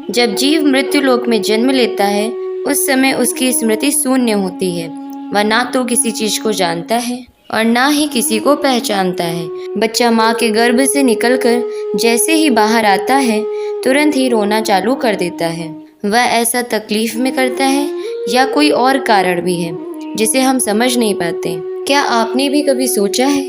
जब जीव मृत्यु लोक में जन्म लेता है उस समय उसकी स्मृति शून्य होती है। वह ना तो किसी चीज को जानता है और ना ही किसी को पहचानता है। बच्चा माँ के गर्भ से निकलकर जैसे ही बाहर आता है तुरंत ही रोना चालू कर देता है। वह ऐसा तकलीफ में करता है या कोई और कारण भी है जिसे हम समझ नहीं पाते। क्या आपने भी कभी सोचा है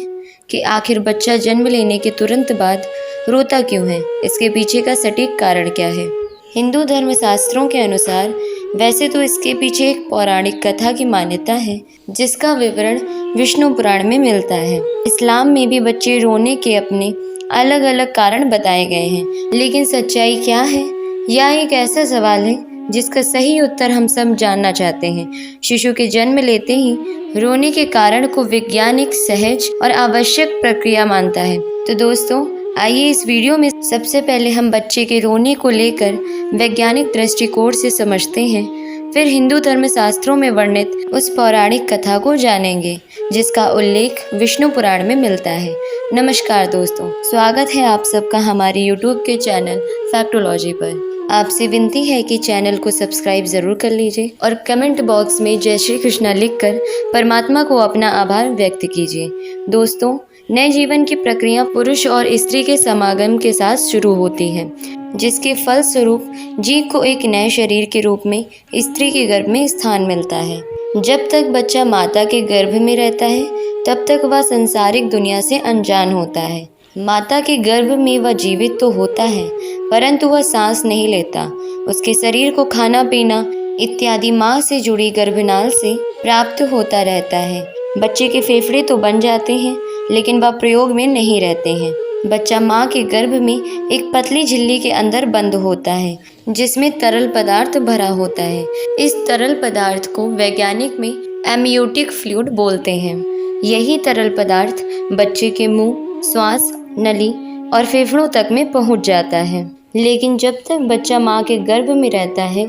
कि आखिर बच्चा जन्म लेने के तुरंत बाद रोता क्यों है? इसके पीछे का सटीक कारण क्या है? हिंदू धर्म शास्त्रों के अनुसार वैसे तो इसके पीछे एक पौराणिक कथा की मान्यता है जिसका विवरण विष्णु पुराण में मिलता है। इस्लाम में भी बच्चे रोने के अपने अलग अलग कारण बताए गए हैं, लेकिन सच्चाई क्या है? यह एक ऐसा सवाल है जिसका सही उत्तर हम सब जानना चाहते हैं। शिशु के जन्म लेते ही रोने के कारण को वैज्ञानिक सहज और आवश्यक प्रक्रिया मानता है। तो दोस्तों, आइए इस वीडियो में सबसे पहले हम बच्चे के रोने को लेकर वैज्ञानिक दृष्टिकोण से समझते हैं, फिर हिंदू धर्म शास्त्रों में वर्णित उस पौराणिक कथा को जानेंगे जिसका उल्लेख विष्णु पुराण में मिलता है। नमस्कार दोस्तों, स्वागत है आप सबका हमारे यूट्यूब के चैनल फैक्टोलॉजी पर। आपसे विनती है कि चैनल को सब्सक्राइब जरूर कर लीजिए और कमेंट बॉक्स में जय श्री कृष्णा लिखकर परमात्मा को अपना आभार व्यक्त कीजिए। दोस्तों, नए जीवन की प्रक्रिया पुरुष और स्त्री के समागम के साथ शुरू होती है, जिसके फलस्वरूप जीव को एक नए शरीर के रूप में स्त्री के गर्भ में स्थान मिलता है। जब तक बच्चा माता के गर्भ में रहता है तब तक वह सांसारिक दुनिया से अनजान होता है। माता के गर्भ में वह जीवित तो होता है परंतु वह सांस नहीं लेता। उसके शरीर को खाना पीना इत्यादि माँ से जुड़ी गर्भनाल से प्राप्त होता रहता है। बच्चे के फेफड़े तो बन जाते हैं लेकिन वह प्रयोग में नहीं रहते हैं। बच्चा माँ के गर्भ में एक पतली झिल्ली के अंदर बंद होता है जिसमें तरल पदार्थ भरा होता है। इस तरल पदार्थ को वैज्ञानिक में एमनियोटिक फ्लूइड बोलते हैं। यही तरल पदार्थ बच्चे के मुंह, श्वास नली और फेफड़ों तक में पहुंच जाता है। लेकिन जब तक बच्चा माँ के गर्भ में रहता है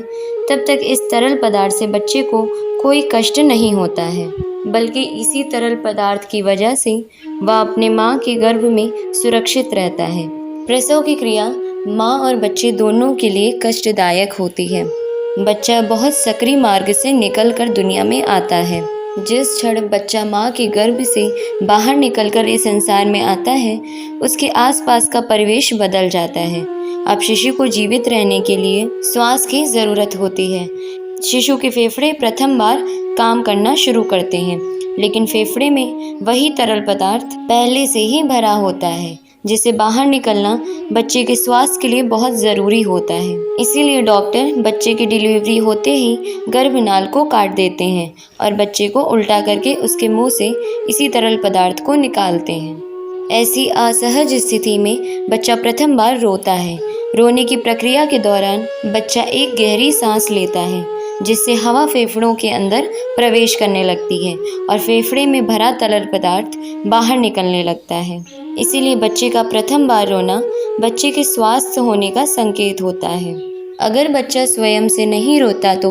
तब तक इस तरल पदार्थ से बच्चे को कोई कष्ट नहीं होता है, बल्कि इसी तरल पदार्थ की वजह से वह अपने माँ के गर्भ में सुरक्षित रहता है। प्रसव की क्रिया माँ और बच्चे दोनों के लिए कष्टदायक होती है। बच्चा बहुत सक्रिय मार्ग से निकलकर दुनिया में आता है। जिस क्षण बच्चा माँ के गर्भ से बाहर निकलकर इस संसार में आता है उसके आसपास का परिवेश बदल जाता है। अब शिशु को जीवित रहने के लिए श्वास की ज़रूरत होती है। शिशु के फेफड़े प्रथम बार काम करना शुरू करते हैं, लेकिन फेफड़े में वही तरल पदार्थ पहले से ही भरा होता है जिसे बाहर निकलना बच्चे के स्वास्थ्य के लिए बहुत ज़रूरी होता है। इसीलिए डॉक्टर बच्चे की डिलीवरी होते ही गर्भनाल को काट देते हैं और बच्चे को उल्टा करके उसके मुंह से इसी तरल पदार्थ को निकालते हैं। ऐसी असहज स्थिति में बच्चा प्रथम बार रोता है। रोने की प्रक्रिया के दौरान बच्चा एक गहरी सांस लेता है जिससे हवा फेफड़ों के अंदर प्रवेश करने लगती है और फेफड़े में भरा तरल पदार्थ बाहर निकलने लगता है। इसीलिए बच्चे का प्रथम बार रोना बच्चे के स्वस्थ होने का संकेत होता है। अगर बच्चा स्वयं से नहीं रोता तो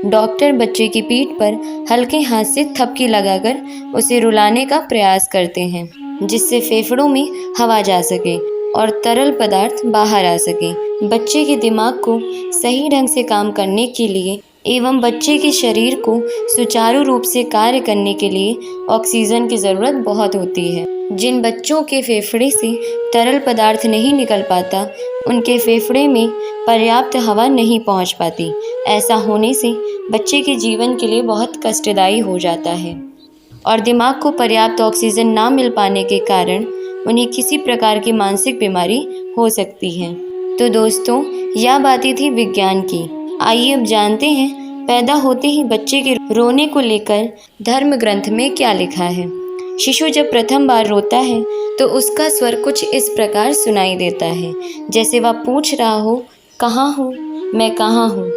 डॉक्टर बच्चे की पीठ पर हल्के हाथ से थपकी लगाकर उसे रुलाने का प्रयास करते हैं जिससे फेफड़ों में हवा जा सके और तरल पदार्थ बाहर आ सके। बच्चे के दिमाग को सही ढंग से काम करने के लिए एवं बच्चे के शरीर को सुचारू रूप से कार्य करने के लिए ऑक्सीजन की ज़रूरत बहुत होती है। जिन बच्चों के फेफड़े से तरल पदार्थ नहीं निकल पाता उनके फेफड़े में पर्याप्त हवा नहीं पहुंच पाती। ऐसा होने से बच्चे के जीवन के लिए बहुत कष्टदायी हो जाता है और दिमाग को पर्याप्त ऑक्सीजन ना मिल पाने के कारण उन्हें किसी प्रकार की मानसिक बीमारी हो सकती है। तो दोस्तों, यह बातें थी विज्ञान की। आइए अब जानते हैं पैदा होते ही बच्चे के रोने को लेकर धर्म ग्रंथ में क्या लिखा है। शिशु जब प्रथम बार रोता है तो उसका स्वर कुछ इस प्रकार सुनाई देता है जैसे वह पूछ रहा हो, कहाँ हूँ मैं, कहाँ हूँ।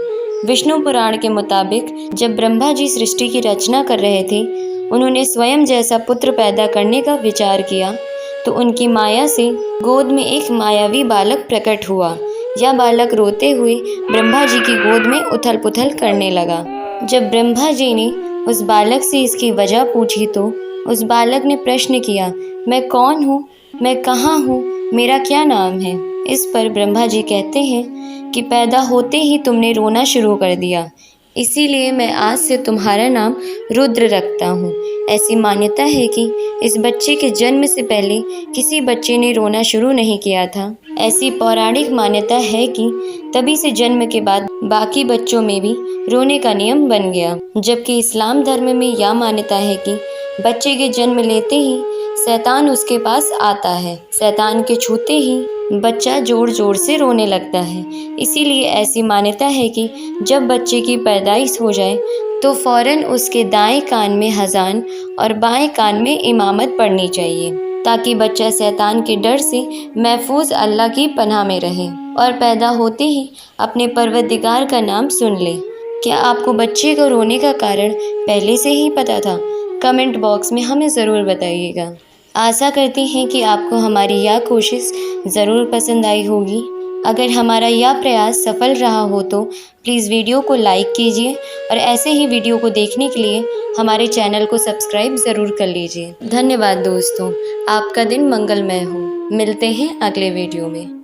विष्णु पुराण के मुताबिक जब ब्रह्मा जी सृष्टि की रचना कर रहे थे उन्होंने स्वयं जैसा पुत्र पैदा करने का विचार किया तो उनकी माया से गोद में एक मायावी बालक प्रकट हुआ। यह बालक रोते हुए ब्रह्मा जी की गोद में उथल पुथल करने लगा। जब ब्रह्मा जी ने उस बालक से इसकी वजह पूछी तो उस बालक ने प्रश्न किया, मैं कौन हूँ, मैं कहाँ हूँ, मेरा क्या नाम है। इस पर ब्रह्मा जी कहते हैं कि पैदा होते ही तुमने रोना शुरू कर दिया, इसीलिए मैं आज से तुम्हारा नाम रुद्र रखता हूँ। ऐसी मान्यता है कि इस बच्चे के जन्म से पहले किसी बच्चे ने रोना शुरू नहीं किया था। ऐसी पौराणिक मान्यता है कि तभी से जन्म के बाद बाकी बच्चों में भी रोने का नियम बन गया। जबकि इस्लाम धर्म में यह मान्यता है कि बच्चे के जन्म लेते ही शैतान उसके पास आता है। शैतान के छूते ही बच्चा जोर जोर से रोने लगता है। इसीलिए ऐसी मान्यता है कि जब बच्चे की पैदाइश हो जाए तो फौरन उसके दाएं कान में अज़ान और बाएं कान में इमामत पढ़नी चाहिए, ताकि बच्चा शैतान के डर से महफूज अल्लाह की पनाह में रहे और पैदा होते ही अपने परवरदिगार का नाम सुन ले। क्या आपको बच्चे को रोने का कारण पहले से ही पता था? कमेंट बॉक्स में हमें ज़रूर बताइएगा। आशा करती हैं कि आपको हमारी यह कोशिश ज़रूर पसंद आई होगी। अगर हमारा यह प्रयास सफल रहा हो तो प्लीज़ वीडियो को लाइक कीजिए और ऐसे ही वीडियो को देखने के लिए हमारे चैनल को सब्सक्राइब ज़रूर कर लीजिए। धन्यवाद दोस्तों, आपका दिन मंगलमय हो। मिलते हैं अगले वीडियो में।